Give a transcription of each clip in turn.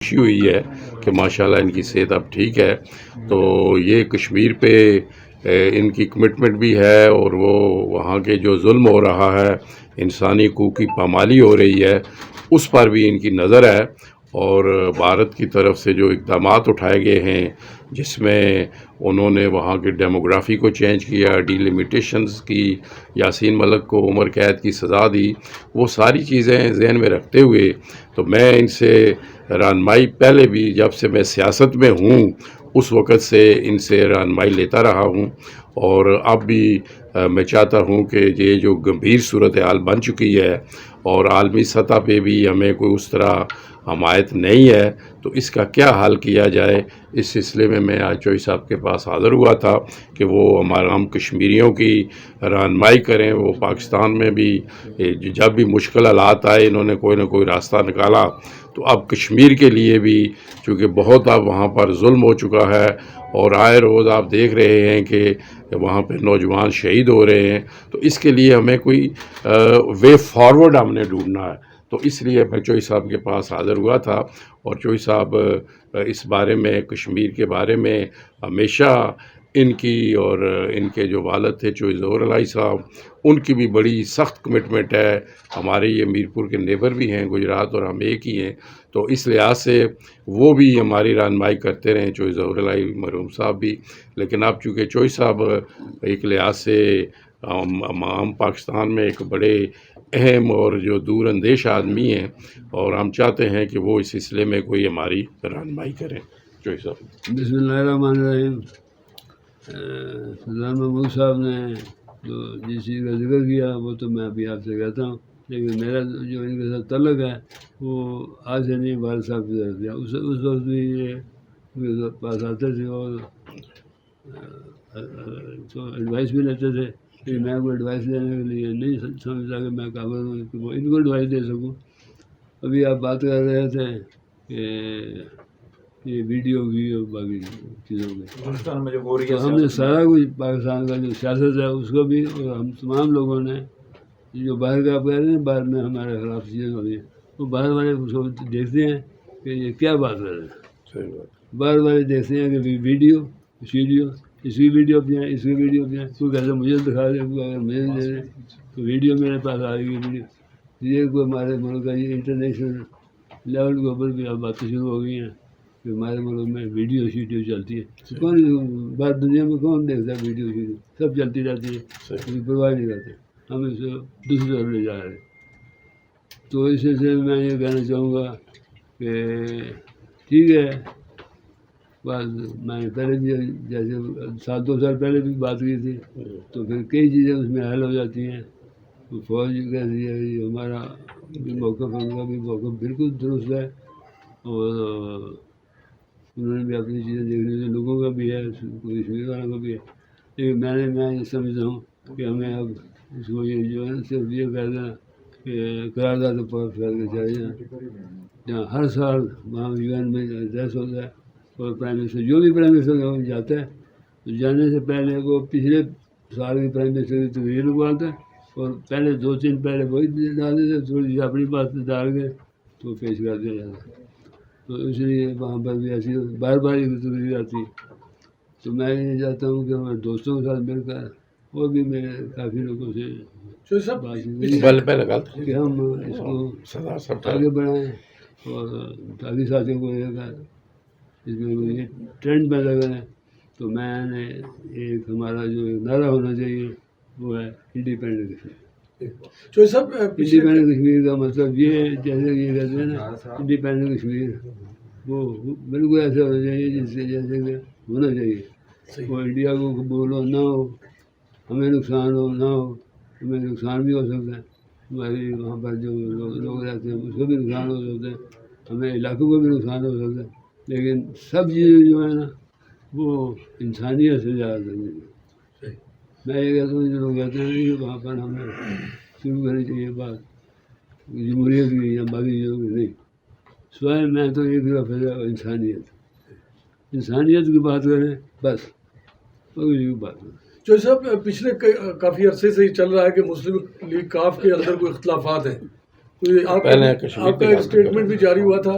خوشی ہوئی ہے کہ ماشاءاللہ ان کی صحت اب ٹھیک ہے. تو یہ کشمیر پہ ان کی کمٹمنٹ بھی ہے، اور وہ وہاں کے جو ظلم ہو رہا ہے، انسانی حقوق کی پامالی ہو رہی ہے، اس پر بھی ان کی نظر ہے. اور بھارت کی طرف سے جو اقدامات اٹھائے گئے ہیں، جس میں انہوں نے وہاں کے ڈیموگرافی کو چینج کیا، ڈی لمیٹیشنز کی، یاسین ملک کو عمر قید کی سزا دی، وہ ساری چیزیں ذہن میں رکھتے ہوئے تو میں ان سے رہنمائی پہلے بھی جب سے میں سیاست میں ہوں اس وقت سے ان سے رہنمائی لیتا رہا ہوں. اور اب بھی میں چاہتا ہوں کہ یہ جو گمبھیر صورتحال بن چکی ہے اور عالمی سطح پہ بھی ہمیں کوئی اس طرح حمایت نہیں ہے، تو اس کا کیا حل کیا جائے. اس سلسلے میں میں آج چوئی صاحب کے پاس حاضر ہوا تھا کہ وہ ہم کشمیریوں کی رہنمائی کریں. وہ پاکستان میں بھی جب بھی مشکل حالات آئے انہوں نے کوئی نہ کوئی راستہ نکالا، تو اب کشمیر کے لیے بھی چونکہ بہت اب وہاں پر ظلم ہو چکا ہے، اور آئے روز آپ دیکھ رہے ہیں کہ وہاں پہ نوجوان شہید ہو رہے ہیں، تو اس کے لیے ہمیں کوئی وے فارورڈ ہم نے ڈھونڈنا ہے. تو اس لیے میں چوئی صاحب کے پاس حاضر ہوا تھا. اور چوئی صاحب اس بارے میں، کشمیر کے بارے میں ہمیشہ ان کی اور ان کے جو والد تھے چوئی ظہور الہی صاحب، ان کی بھی بڑی سخت کمٹمنٹ ہے. ہمارے یہ میرپور کے نیبر بھی ہیں گجرات، اور ہم ایک ہی ہیں، تو اس لحاظ سے وہ بھی ہماری رہنمائی کرتے رہے، چوئی ظہور الہی مرحوم صاحب بھی. لیکن اب چونکہ چوئی صاحب ایک لحاظ سے ہم پاکستان میں ایک بڑے اہم اور جو دور اندیش آدمی ہیں، اور ہم چاہتے ہیں کہ وہ اس سلسلے میں کوئی ہماری رہنمائی کریں. چوئی صاحب. بسم اللہ الرحمن الرحیم. سلطان محمود صاحب نے جو جس چیز کا ذکر کیا وہ تو میں ابھی آپ سے کہتا ہوں، لیکن میرا جو ان کے ساتھ تعلق ہے وہ آج سے نہیں، والد صاحب کی طرف سے. اس وقت بھی یہ میرے پاس آتے تھے اور ایڈوائس بھی لیتے تھے. لیکن میں کو ایڈوائس لینے کے لیے نہیں سمجھتا کہ میں قابل ہوں کہ وہ ان کو ایڈوائس دے سکوں. ابھی آپ بات کر رہے تھے کہ یہ ویڈیو اور باقی چیزوں میں تو ہم نے سارا کچھ پاکستان کا جو سیاست ہے اس کو بھی، اور ہم تمام لوگوں نے جو باہر کا آپ کہہ رہے ہیں باہر میں ہمارے خلاف چیزیں ہو رہی ہیں، وہ باہر والے دیکھتے ہیں کہ یہ کیا بات کر رہے ہیں. باہر والے دیکھتے ہیں کہ ویڈیو اس کی ویڈیو بھی ہیں، اس کی ویڈیو بھی ہیں. کوئی کہتے مجھے دکھا دیں، کوئی اگر مجھے دے دیں تو ویڈیو میرے پاس آ رہی ہے. ویڈیو یہ کوئی ہمارے ملک کا یہ انٹرنیشنل لیول کے اوپر بھی اب باتیں شروع ہو گئی ہیں کہ ہمارے ملک میں ویڈیو چلتی ہے. کون بات دنیا میں کون دیکھتا ہے ویڈیو سب چلتی رہتی ہے، کوئی پرواہ نہیں کرتے. ہم اس کو دوسری طرف لے جا رہے ہیں. تو اس سلسلے میں یہ کہنا چاہوں گا کہ ٹھیک ہے، بات میں نے پہلے بھی جیسے 2 سال پہلے بھی بات کی تھی، تو پھر کئی چیزیں اس میں حل ہو جاتی ہیں. فوج کہتی ہے کہ ہمارا بھی موقف ہے، ان کا بھی موقف بالکل درست ہے، اور انہوں نے بھی اپنی چیزیں دیکھنی تھی، لوگوں کا بھی ہے، کشمیر والوں کا بھی ہے. لیکن میں یہ سمجھتا ہوں کہ ہمیں اب اس کو یہ جو ہے صرف یہ کہہ دینا کہ قرارداد پاس کر کے چاہیے، جہاں ہر سال وہاں UN میں ریس ہوتا ہے، اور پرائم منسٹر جو بھی پرائم منسٹر جاتا ہے تو جانے سے پہلے وہ پچھلے سال کے پرائم منسٹر کی تقریر نکالتا ہے، اور پہلے 2-3 پہلے وہی ڈال دیتے، تھوڑی سی اپنی بات ڈال کے تو پیش کر دیا جاتا ہے. تو اس لیے وہاں پر بھی ایسی بار بار یہ تقریر آتی ہے. تو میں یہ چاہتا ہوں کہ ہمارے دوستوں کے ساتھ مل کر اور بھی میرے کافی لوگوں سے کہ ہم اس کو آگے بڑھائیں، اور باقی ساتھیوں کو لے کر اس میں یہ ٹرینڈ پیدا کریں. تو میں نے ایک ہمارا جو نعرہ ہونا چاہیے وہ ہے انڈیپینڈنٹ کشمیر. انڈیپینڈنٹ کشمیر کا مطلب یہ ہے، جیسے یہ کہتے ہیں نا انڈیپینڈنٹ کشمیر، وہ بالکل ایسا ہونا چاہیے جیسے کہ ہونا چاہیے. وہ انڈیا کو قبول ہو نہ ہو، ہمیں نقصان ہو نہ ہو، ہمیں نقصان بھی ہو سکتا ہے، ہماری وہاں پر جو لوگ رہتے ہیں اس کو بھی نقصان ہو سکتا ہے، ہمیں علاقوں کو بھی نقصان ہو سکتا ہے. لیکن سب چیزیں جو ہے نا وہ انسانیت سے زیادہ ضروری ہے. میں یہ کہتا ہوں جو لوگ کہتے ہیں کہ وہاں پر ہمیں شروع کرنی چاہیے بات جمہوریت کی یا باقی چیزوں کی، نہیں، سوائے میں تو ایک طرف ہے انسانیت کی بات کریں بس، کوئی بات نہیں. جو صاحب پچھلے کافی عرصے سے ہی چل رہا ہے کہ مسلم لیگ کاف کے اندر کوئی اختلافات ہیں. آپ کا ایک اسٹیٹمنٹ بھی جاری ہوا تھا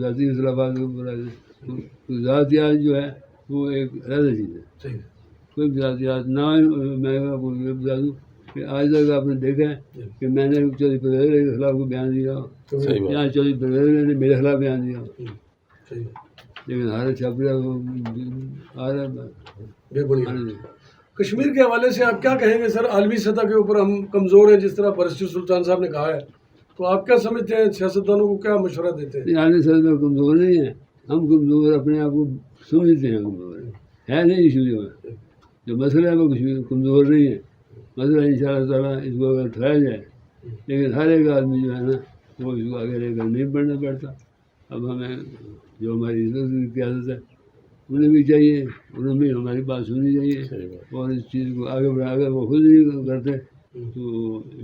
ذاتی اختلافات کے اوپر ذاتیات جو ہے وہ ایک علیحدہ چیز ہے. صحیح. کوئی ذاتیات نہ میں آپ کو یہ بتا دوں کہ آج تک آپ نے دیکھا ہے کہ میں نے چودھری پرویز کے خلاف کو بیان دیا ہو یا چودھری پرویز نے میرے خلاف بیان دیا ہو، لیکن ہر چھاپڑا کشمیر کے حوالے سے آپ کیا کہیں گے سر؟ عالمی سطح کے اوپر ہم کمزور ہیں، جس طرح برسٹر سلطان صاحب نے کہا ہے، تو آپ کیا سمجھتے ہیں، سیاستدانوں کو کیا مشورہ دیتے ہیں؟ عالمی سطح میں کمزور نہیں ہے، ہم کمزور اپنے آپ کو سمجھتے ہیں کمزور ہے نہیں ایشو جو مسئلہ ہے وہ کشمیر کمزور نہیں ہے. مسئلہ ان شاء اللہ تعالیٰ اس کو اگر اٹھایا جائے، لیکن ہر ایک آدمی جو ہے نا وہ اس کو آگے لے کر نہیں بڑھنا پڑتا. اب ہمیں جو ہماری عزت کی قیادت ہے انہیں بھی چاہیے، انہیں بھی ہماری بات سننی چاہیے اور اس چیز کو آگے بڑھا. اگر وہ خود نہیں کرتے تو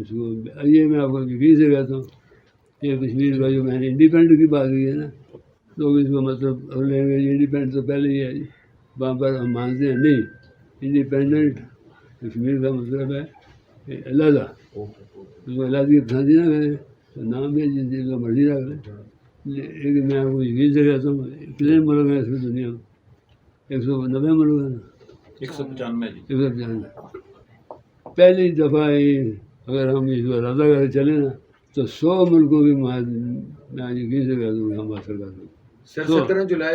اس کو یہ میں آپ کو یقین سے کہتا ہوں کہ کشمیر کا جو میں نے انڈیپینڈنٹ کی بات کی ہے نا، لوگ اس کو مطلب لیں گے انڈیپینڈنٹ تو پہلے ہی ہے، وہاں پر ہم مانتے ہیں نہیں. انڈیپینڈنٹ کشمیر کا مطلب ہے کہ علیحدہ، اس کو علیحدگی پسندی نہ کریں، نام ہے جس چیز کا مرضی رکھ لیں. لیکن میں آپ کو یقین سے کہتا ہوں کتنے ملک ہیں اس میں دنیا میں؟ 190 ملک ہیں نا، 195. پہلی دفعہ اگر ہم اس کو ارادہ کر چلیں نا تو 100 ملکوں کی میں یقین سے کہتا ہوں کہ ہم حاصل کر سکتے ہیں. 17 جولائی